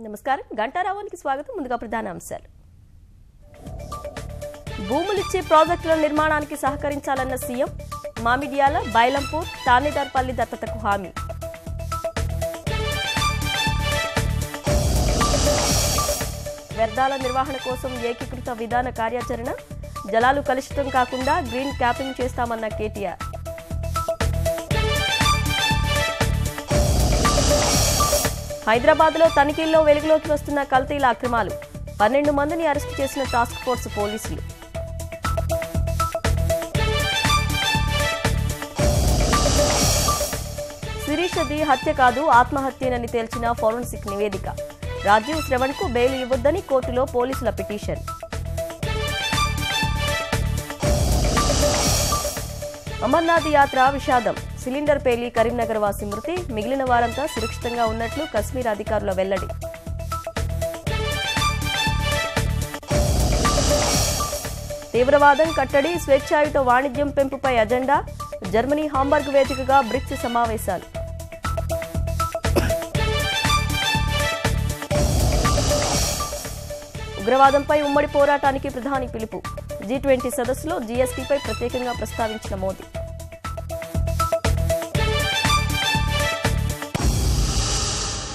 నమస్కారం గంటారావానికి స్వాగతం. ముందుగా ప్రధాన అంశాలు. భూములిచ్చే ప్రాజెక్టుల నిర్మాణానికి సహకరించాలన్న సీఎం. మామిడియాల, బైలంపూర్, తానేదార్పల్లి దత్తతకు హామీ. వ్యర్థాల నిర్వహణ కోసం ఏకీకృత విధాన కార్యాచరణ. జలాలు కలుషితం కాకుండా గ్రీన్ క్యాపింగ్ చేస్తామన్న కేటీఆర్. హైదరాబాద్లో తనిఖీల్లో వెలుగులోకి వస్తున్న కల్తీల అక్రమాలు. 12 మందిని అరెస్టు చేసిన టాస్క్ ఫోర్స్ పోలీసులు. శిరీషది హత్య కాదు, ఆత్మహత్యేనని తేల్చిన ఫోరెన్సిక్ నివేదిక. రాజీవ్ శ్రవణ్కు బెయిల్ ఇవ్వొద్దని కోర్టులో పోలీసుల పిటిషన్. అమర్నాథ్ యాత్ర విషాదం. సిలిండర్ పేలి కరీంనగర్ వాసి మృతి. మిగిలిన వారంతా సురక్షితంగా ఉన్నట్లు కశ్మీర్ అధికారుల వెల్లడి. తీవ్రవాదం కట్టడి, స్వేచ్ఛాయుత వాణిజ్యం పెంపుపై అజెండా. జర్మనీ హాంబర్గ్ వేదికగా బ్రిక్స్ సమావేశాలు. ఉగ్రవాదంపై ఉమ్మడి పోరాటానికి ప్రధాని పిలుపు. G20 సదస్సులో జీఎస్టీపై ప్రత్యేకంగా ప్రస్తావించిన మోదీ.